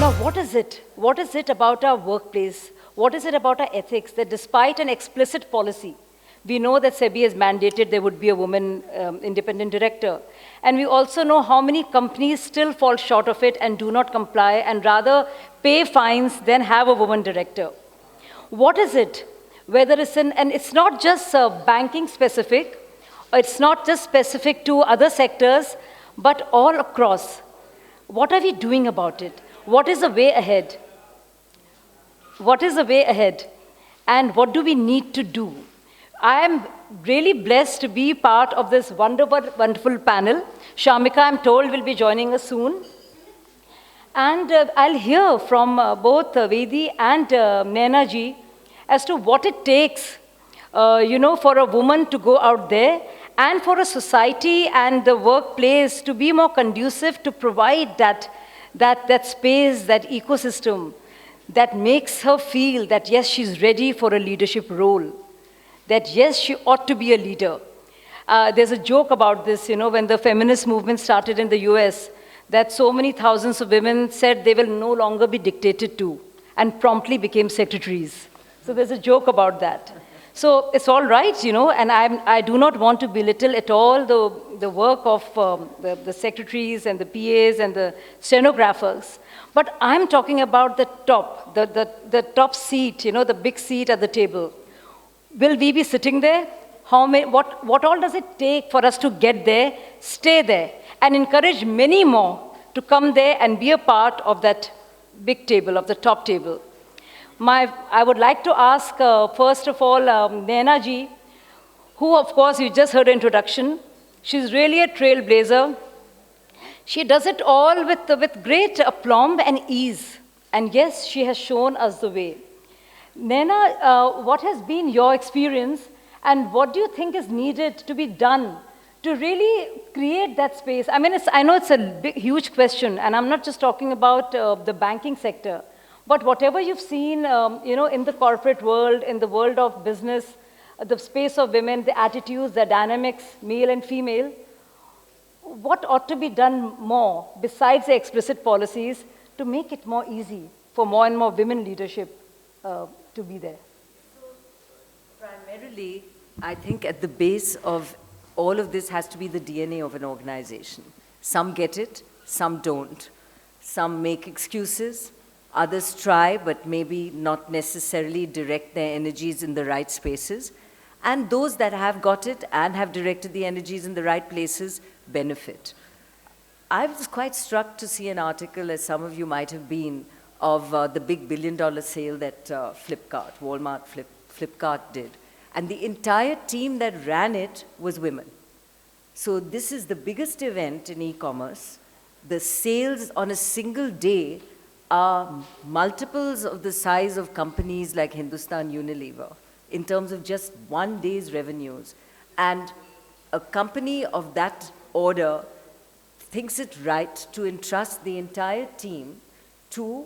Now, what is it? What is it about our workplace? What is it about our ethics that despite an explicit policy, we know that SEBI has mandated there would be a woman independent director. And we also know how many companies still fall short of it and do not comply and rather pay fines than have a woman director. What is it? Whether it's in, and it's not just banking specific, or it's not just specific to other sectors, but all across. What are we doing about it? What is the way ahead? What is the way ahead? And what do we need to do? I am really blessed to be part of this wonderful panel. Shamika, I'm told, will be joining us soon. And I'll hear from both Vedi and Naina ji as to what it takes, for a woman to go out there and for a society and the workplace to be more conducive to provide that space, that ecosystem that makes her feel that, yes, she's ready for a leadership role, that, yes, she ought to be a leader. There's a joke about this, when the feminist movement started in the US, that so many thousands of women said they will no longer be dictated to and promptly became secretaries. So there's a joke about that. So it's all right, and I do not want to belittle at all the work of the secretaries and the PAs and the stenographers. But I'm talking about the top, the top seat, the big seat at the table. Will we be sitting there? What all does it take for us to get there, stay there, and encourage many more to come there and be a part of that big table, of the top table? I would like to ask, first of all, Naina ji, who, of course, you just heard her introduction. She's really a trailblazer. She does it all with great aplomb and ease. And yes, she has shown us the way. Naina, what has been your experience, and what do you think is needed to be done to really create that space? I mean, I know it's a big, huge question, and I'm not just talking about the banking sector. But whatever you've seen, in the corporate world, in the world of business, the space of women, the attitudes, the dynamics, male and female, what ought to be done more besides the explicit policies to make it more easy for more and more women leadership to be there? Primarily, I think at the base of all of this has to be the DNA of an organization. Some get it, some don't. Some make excuses. Others try, but maybe not necessarily direct their energies in the right spaces. And those that have got it and have directed the energies in the right places benefit. I was quite struck to see an article, as some of you might have been, of the big billion-dollar sale that Flipkart did. And the entire team that ran it was women. So this is the biggest event in e-commerce. The sales on a single day are multiples of the size of companies like Hindustan Unilever in terms of just one day's revenues. And a company of that order thinks it right to entrust the entire team to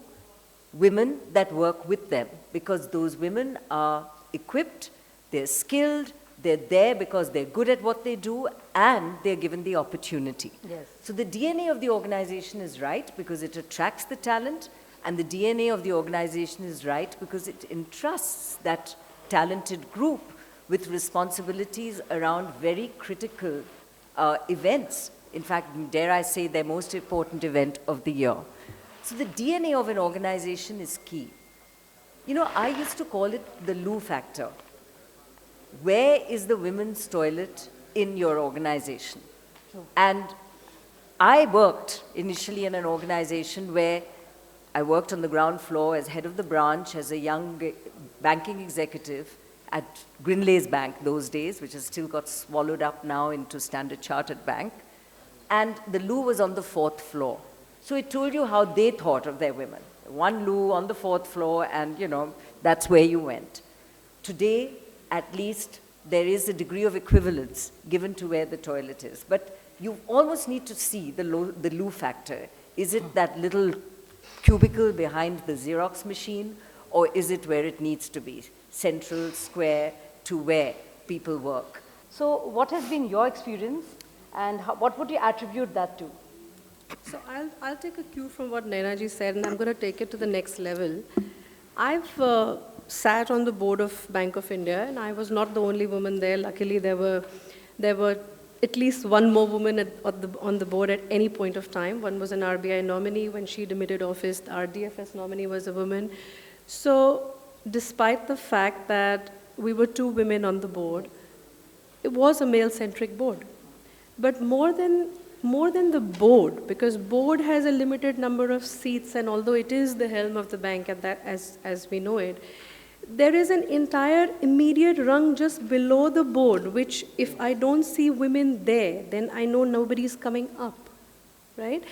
women that work with them, because those women are equipped, they're skilled, they're there because they're good at what they do, and they're given the opportunity. Yes. So the DNA of the organization is right because it attracts the talent, and the DNA of the organization is right because it entrusts that talented group with responsibilities around very critical events. In fact, dare I say, their most important event of the year. So the DNA of an organization is key. I used to call it the Loo factor. Where is the women's toilet in your organization? Sure. And I worked initially in an organization where I worked on the ground floor as head of the branch, as a young banking executive at Grinley's Bank those days, which has still got swallowed up now into Standard Chartered Bank. And the loo was on the 4th floor. So it told you how they thought of their women. One loo on the 4th floor, and that's where you went. Today, at least, there is a degree of equivalence given to where the toilet is. But you almost need to see the loo factor. Is it that little cubicle behind the Xerox machine, or is it where it needs to be? Central, square, to where people work. So what has been your experience, and what would you attribute that to? So I'll take a cue from what Naina ji said, and I'm going to take it to the next level. I've sat on the board of Bank of India, and I was not the only woman there. Luckily, there were at least one more woman on the board at any point of time. One was an RBI nominee. When she demitted office, the RDFS nominee was a woman. So despite the fact that we were two women on the board, it was a male-centric board. But more than the board, because board has a limited number of seats, and although it is the helm of the bank as we know it, there is an entire immediate rung just below the board, which if I don't see women there, then I know nobody's coming up, right?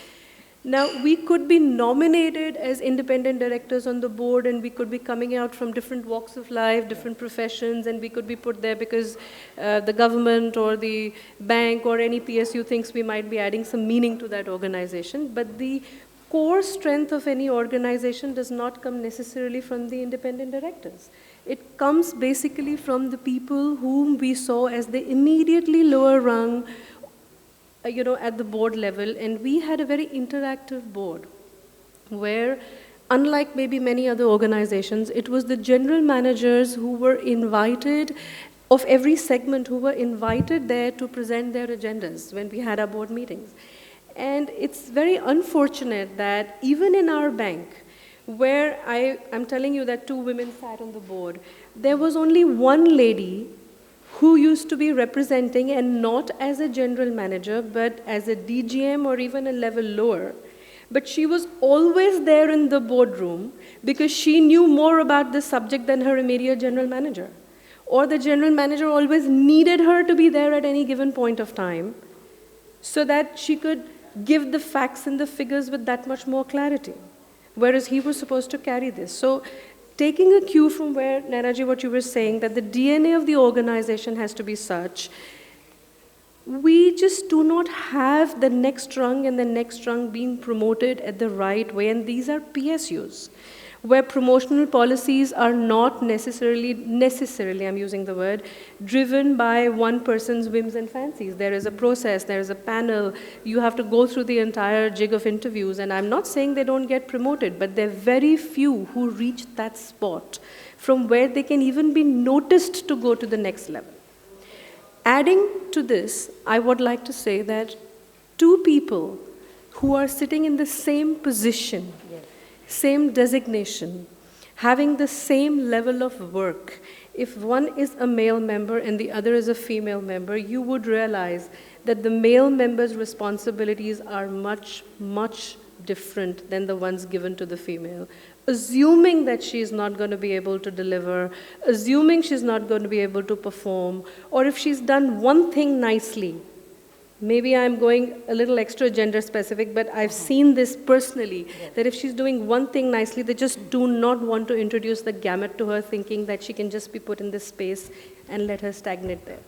Now, we could be nominated as independent directors on the board, and we could be coming out from different walks of life, different professions, and we could be put there because the government or the bank or any PSU thinks we might be adding some meaning to that organization. But the core strength of any organization does not come necessarily from the independent directors. It comes basically from the people whom we saw as the immediately lower rung, at the board level. And we had a very interactive board where, unlike maybe many other organizations, it was the general managers who were invited, of every segment, who were invited there to present their agendas when we had our board meetings. And it's very unfortunate that even in our bank, where I'm telling you that two women sat on the board, there was only one lady who used to be representing, and not as a general manager, but as a DGM or even a level lower. But she was always there in the boardroom because she knew more about the subject than her immediate general manager. Or the general manager always needed her to be there at any given point of time so that she could give the facts and the figures with that much more clarity, whereas he was supposed to carry this. So taking a cue from where, Naina, what you were saying, that the DNA of the organization has to be such, we just do not have the next rung and the next rung being promoted at the right way, and these are PSUs, where promotional policies are not necessarily, I'm using the word, driven by one person's whims and fancies. There is a process, there is a panel, you have to go through the entire jig of interviews, and I'm not saying they don't get promoted, but there are very few who reach that spot from where they can even be noticed to go to the next level. Adding to this, I would like to say that two people who are sitting in the same position, same designation, having the same level of work, if one is a male member and the other is a female member, you would realize that the male member's responsibilities are much, much different than the ones given to the female. Assuming that she is not going to be able to deliver, assuming she's not going to be able to perform, or if she's done one thing nicely, maybe I'm going a little extra gender specific, but I've seen this personally, that if she's doing one thing nicely, they just do not want to introduce the gamut to her, thinking that she can just be put in this space and let her stagnate there.